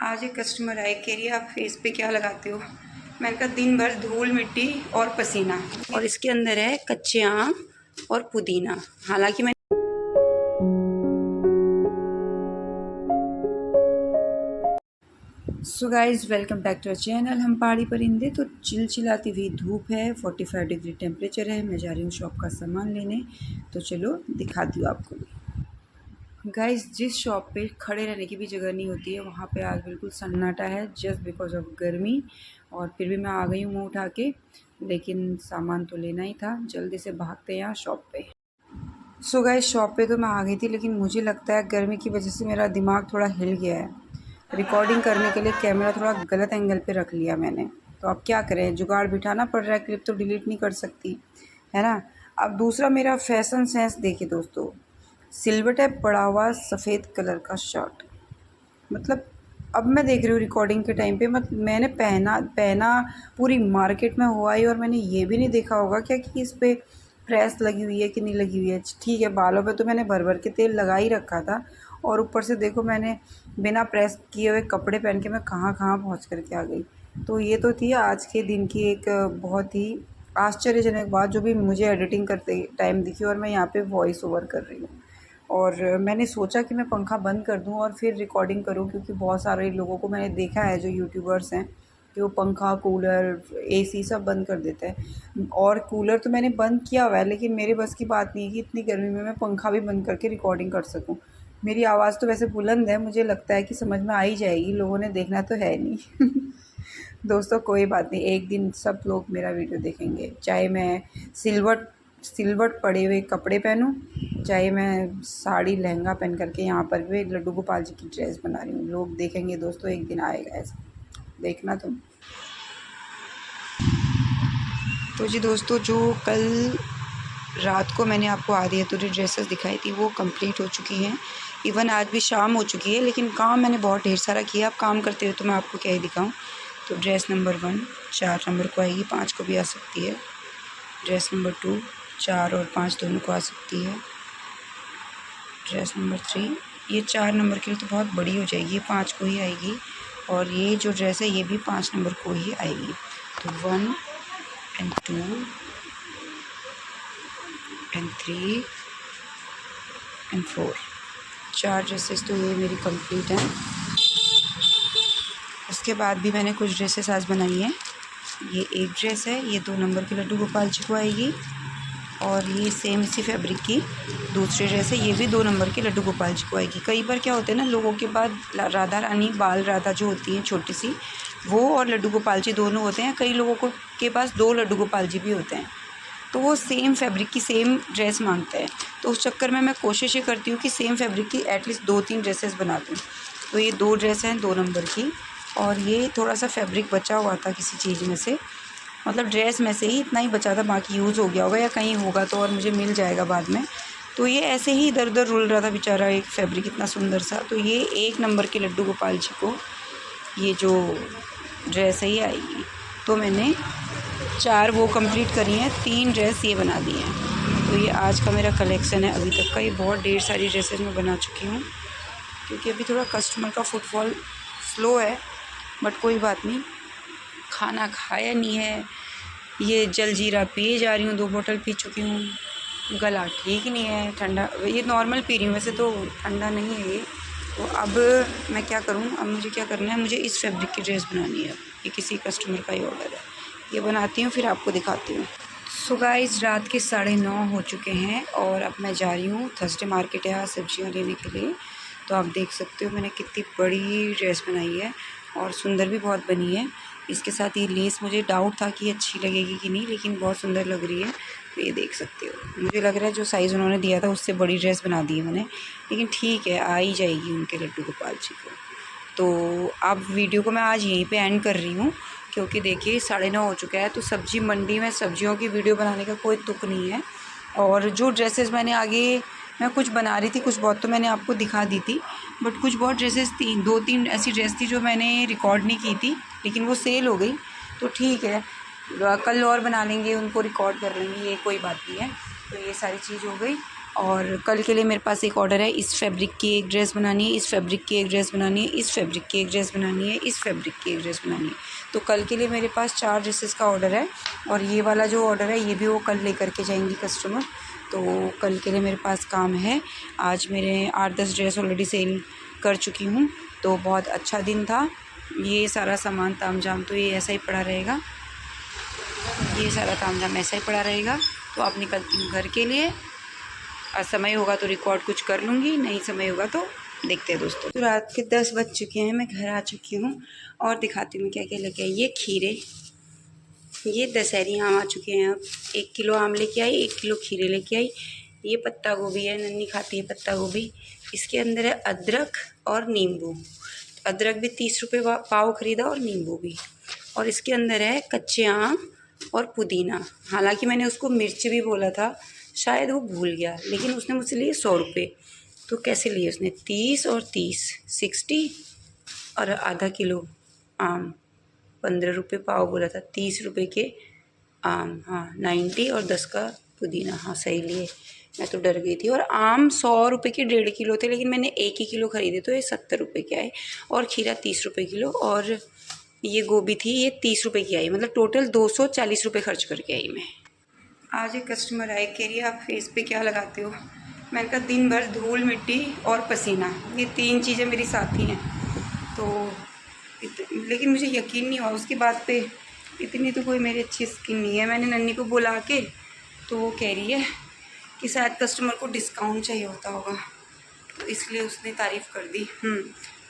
आज एक कस्टमर आए, कह रही है आप फेस पे क्या लगाते हो। मैंने कहा दिन भर धूल मिट्टी और पसीना। और इसके अंदर है कच्चे आम और पुदीना। हालांकि मैं so guys welcome back to our channel. हम पहाड़ी परिंदे। तो चिलचिलाती हुई धूप है, 45 डिग्री टेम्परेचर है। मैं जा रही हूँ शॉप का सामान लेने, तो चलो दिखाती हूँ आपको। गाइस, जिस शॉप पे खड़े रहने की भी जगह नहीं होती है वहाँ पे आज बिल्कुल सन्नाटा है, जस्ट बिकॉज ऑफ गर्मी। और फिर भी मैं आ गई हूँ मुँह उठा के, लेकिन सामान तो लेना ही था। जल्दी से भागते हैं यहाँ शॉप पे। सो गाइस, शॉप पे तो मैं आ गई थी, लेकिन मुझे लगता है गर्मी की वजह से मेरा दिमाग थोड़ा हिल गया है। रिकॉर्डिंग करने के लिए कैमरा थोड़ा गलत एंगल पे रख लिया मैंने। तो अब क्या करें, जुगाड़ बिठाना पड़ रहा है। क्लिप तो डिलीट नहीं कर सकती, है ना। अब दूसरा मेरा फैशन सेंस देखिए दोस्तों, सिल्वर टैप पड़ा हुआ सफ़ेद कलर का शर्ट। मतलब अब मैं देख रही हूँ रिकॉर्डिंग के टाइम पे, मैंने पहना पूरी मार्केट में हुआ ही, और मैंने ये भी नहीं देखा होगा क्या कि इस पर प्रेस लगी हुई है कि नहीं लगी हुई है। ठीक है, बालों पे तो मैंने भर भर के तेल लगा ही रखा था, और ऊपर से देखो मैंने बिना प्रेस किए हुए कपड़े पहन के मैं कहाँ कहाँ पहुँच करके आ गई। तो ये तो थी आज के दिन की एक बहुत ही आश्चर्यजनक बात, जो भी मुझे एडिटिंग करते टाइम दिखी, और मैं यहाँ पे वॉइस ओवर कर रही हूँ। और मैंने सोचा कि मैं पंखा बंद कर दूं और फिर रिकॉर्डिंग करूं, क्योंकि बहुत सारे लोगों को मैंने देखा है जो यूट्यूबर्स हैं कि वो पंखा, कूलर, एसी सब बंद कर देते हैं। और कूलर तो मैंने बंद किया हुआ है, लेकिन मेरे बस की बात नहीं है कि इतनी गर्मी में मैं पंखा भी बंद करके रिकॉर्डिंग कर सकूं। मेरी आवाज़ तो वैसे बुलंद है, मुझे लगता है कि समझ में आ ही जाएगी, लोगों ने देखना तो है नहीं। दोस्तों कोई बात नहीं, एक दिन सब लोग मेरा वीडियो देखेंगे, चाहे मैं सिल्वट पड़े हुए कपड़े पहनूं, चाहे मैं साड़ी लहंगा पहन करके यहाँ पर भी लड्डू गोपाल जी की ड्रेस बना रही हूँ। लोग देखेंगे दोस्तों, एक दिन आएगा ऐसा, देखना तुम। तो जी दोस्तों, जो कल रात को मैंने आपको आधी अधूरी ड्रेसेस दिखाई थी वो कंप्लीट हो चुकी हैं। इवन आज भी शाम हो चुकी है, लेकिन काम मैंने बहुत ढेर सारा किया। अब काम करते हुए तो मैं आपको क्या ही दिखाऊं। तो ड्रेस नंबर 1 4 नंबर को आएगी, 5 को भी आ सकती है। ड्रेस नंबर 2 4 और 5 दोनों को आ सकती है। ड्रेस नंबर 3 ये 4 नंबर के लिए तो बहुत बड़ी हो जाएगी, ये 5 को ही आएगी। और ये जो ड्रेस है ये भी 5 नंबर को ही आएगी। तो 1 and 2 and 3 and 4 4 ड्रेसेस तो ये मेरी कंप्लीट हैं। उसके बाद भी मैंने कुछ ड्रेसेस आज बनाई हैं। ये एक ड्रेस है, ये 2 नंबर की लड्डू गोपाल जी को आएगी। और ये सेम इसी फैब्रिक की दूसरी ड्रेस है, ये भी 2 नंबर की लड्डू गोपाल जी को आएगी। कई बार क्या होता है ना, लोगों के पास राधा रानी, बाल राधा जो होती हैं छोटी सी, वो और लड्डू गोपाल जी दोनों होते हैं। कई लोगों को के पास 2 लड्डू गोपाल जी भी होते हैं, तो वो सेम फैब्रिक की सेम ड्रेस मांगते हैं। तो उस चक्कर में मैं कोशिश ये करती हूँ कि सेम फैब्रिक की एटलीस्ट 2-3 ड्रेसेस बना दूँ। तो ये 2 ड्रेस हैं 2 नंबर की, और ये थोड़ा सा फैब्रिक बचा हुआ था किसी चीज़ में से, मतलब ड्रेस में से ही इतना ही बचा था, बाकी यूज़ हो गया होगा या कहीं होगा तो और मुझे मिल जाएगा बाद में। तो ये ऐसे ही इधर उधर रुल रहा था बेचारा, एक फैब्रिक इतना सुंदर सा। तो ये 1 नंबर के लड्डू गोपाल जी को ये जो ड्रेस है ये आएगी। तो मैंने 4 वो कंप्लीट करी हैं, 3 ड्रेस ये बना दी हैं। तो ये आज का मेरा कलेक्शन है अभी तक का। ये बहुत ढेर सारी ड्रेसेस मैं बना चुकी हूँ, क्योंकि अभी थोड़ा कस्टमर का फुटफॉल स्लो है, बट कोई बात नहीं। खाना खाया नहीं है, ये जलजीरा पिए जा रही हूँ, 2 बोतल पी चुकी हूँ। गला ठीक नहीं है, ठंडा, ये नॉर्मल पी रही हूँ, वैसे तो ठंडा नहीं है ये। तो अब मैं क्या करूँ, अब मुझे क्या करना है, मुझे इस फैब्रिक की ड्रेस बनानी है। ये किसी कस्टमर का ही ऑर्डर है, ये बनाती हूँ फिर आपको दिखाती हूँ। सो गाइस, रात के 9:30 हो चुके हैं, और अब मैं जा रही हूँ थर्सडे मार्केट यहाँ सब्जियाँ लेने के लिए। तो आप देख सकते हो मैंने कितनी बड़ी ड्रेस बनाई है, और सुंदर भी बहुत बनी है। इसके साथ ये लेस, मुझे डाउट था कि अच्छी लगेगी कि नहीं, लेकिन बहुत सुंदर लग रही है। तो ये देख सकते हो, मुझे लग रहा है जो साइज़ उन्होंने दिया था उससे बड़ी ड्रेस बना दी है मैंने, लेकिन ठीक है, आ ही जाएगी उनके लड्डू गोपाल जी को। तो अब वीडियो को मैं आज यहीं पे एंड कर रही हूँ, क्योंकि देखिए 9:30 हो चुका है। तो सब्ज़ी मंडी में सब्जियों की वीडियो बनाने का कोई तुक नहीं है। और जो ड्रेसेस मैंने आगे, मैं कुछ बना रही थी, कुछ बहुत तो मैंने आपको दिखा दी थी, बट कुछ बहुत ड्रेसेस थी, 2-3 ऐसी ड्रेस थी जो मैंने रिकॉर्ड नहीं की थी, लेकिन वो सेल हो गई। तो ठीक है, कल और बना लेंगे, उनको रिकॉर्ड कर लेंगे, ये कोई बात नहीं है। तो ये सारी चीज़ हो गई। और कल के लिए मेरे पास एक ऑर्डर है, इस फैब्रिक की एक ड्रेस बनानी है, इस फैब्रिक की एक ड्रेस बनानी है, इस फैब्रिक की एक ड्रेस बनानी है, इस फैब्रिक की एक ड्रेस बनानी है। तो कल के लिए मेरे पास 4 ड्रेसेस का ऑर्डर है और ये वाला जो ऑर्डर है ये भी वो कल लेकर के जाएंगी कस्टमर। तो कल के लिए मेरे पास काम है। आज मेरे 8-10 ड्रेस ऑलरेडी सेल कर चुकी हूँ, तो बहुत अच्छा दिन था। ये सारा सामान तामझाम तो ये ऐसा ही पड़ा रहेगा, ये सारा तामझाम ऐसा ही पड़ा रहेगा। तो अब निकलती हूँ घर के लिए। आज समय होगा तो रिकॉर्ड कुछ कर लूँगी, नहीं समय होगा तो देखते हैं दोस्तों। तो रात के 10 बज चुके हैं, मैं घर आ चुकी हूँ और दिखाती हूँ क्या क्या लेके आई। ये खीरे, ये दशहरी आम आ चुके हैं। अब 1 किलो आम लेके आई, 1 किलो खीरे लेके आई। ये पत्ता गोभी है, नन्नी खाती है पत्ता गोभी। इसके अंदर है अदरक और नींबू। अदरक भी 30 रुपये पाव ख़रीदा और नींबू भी। और इसके अंदर है कच्चे आम और पुदीना। हालांकि मैंने उसको मिर्च भी बोला था, शायद वो भूल गया, लेकिन उसने मुझसे लिए 100 रुपये। तो कैसे लिए उसने? 30 और 30 60 और आधा किलो आम 15 रुपये पाव बोला था। 30 रुपये के आम, हाँ 90 और 10 का पुदीना, हाँ सही लिए। मैं तो डर गई थी। और आम 100 रुपये के 1.5 किलो थे, लेकिन मैंने 1 ही किलो ख़रीदे तो ये 70 रुपये के आए। और खीरा 30 रुपये किलो। और ये गोभी थी, ये 30 रुपये की आई। मतलब टोटल 240 रुपये खर्च करके आई मैं। आज एक कस्टमर आए, कह रही है आप फेस पे क्या लगाते हो? मैंने कहा दिन भर धूल मिट्टी और पसीना, ये 3 चीज़ें मेरी साथी हैं। तो लेकिन मुझे यकीन नहीं हुआ उसकी बात पे, इतनी तो कोई मेरी अच्छी स्किन नहीं है। मैंने नन्नी को बुला के, तो वो कह रही है कि शायद कस्टमर को डिस्काउंट चाहिए होता होगा, तो इसलिए उसने तारीफ़ कर दी।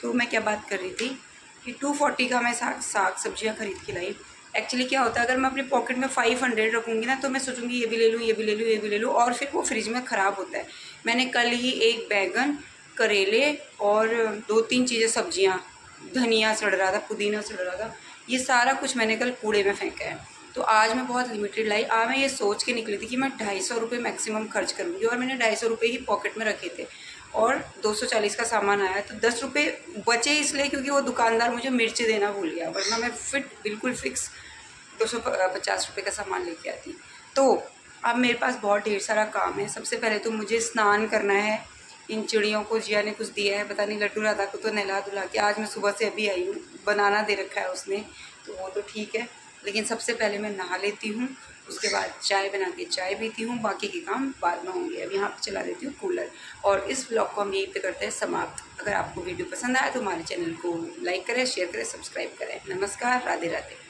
तो मैं क्या बात कर रही थी कि 240 का मैं साग सब्जियाँ खरीद के लाई। एक्चुअली क्या होता है, अगर मैं अपनी पॉकेट में 500 रखूँगी ना, तो मैं सोचूंगी ये भी ले लूँ, ये भी ले लूँ, ये भी ले लूँ, और फिर वो फ्रिज में ख़राब होता है। मैंने कल ही एक बैगन, करेले और 2-3 चीज़ें सब्जियाँ, धनिया सड़ रहा था, पुदीना सड़ रहा था, ये सारा कुछ मैंने कल कूड़े में फेंका है। तो आज मैं बहुत लिमिटेड लाई। आज मैं ये सोच के निकली थी कि मैं 250 रुपये मैक्सिमम खर्च करूँगी, और मैंने 250 रुपये ही पॉकेट में रखे थे और 240 का सामान आया। तो 10 रुपये बचे इसलिए क्योंकि वो दुकानदार मुझे मिर्च देना भूल गया, वरना मैं बिल्कुल फिक्स 250 रुपये का सामान लेके आती। तो अब मेरे पास बहुत ढेर सारा काम है। सबसे पहले तो मुझे स्नान करना है। इन चिड़ियों को जिया ने कुछ दिया है, पता नहीं, लड्डू राधा को तो नहला धुला के। आज मैं सुबह से अभी आई हूँ, बनाना दे रखा है उसने, तो वो तो ठीक है, लेकिन सबसे पहले मैं नहा लेती हूँ, उसके बाद चाय बना के चाय पीती हूँ, बाकी के काम बाद में होंगे। अब यहाँ पे चला देती हूँ कूलर। और इस ब्लॉग को हम यहीं पे करते हैं समाप्त। अगर आपको वीडियो पसंद आया तो हमारे चैनल को लाइक करें, शेयर करें, सब्सक्राइब करें। नमस्कार, राधे राधे।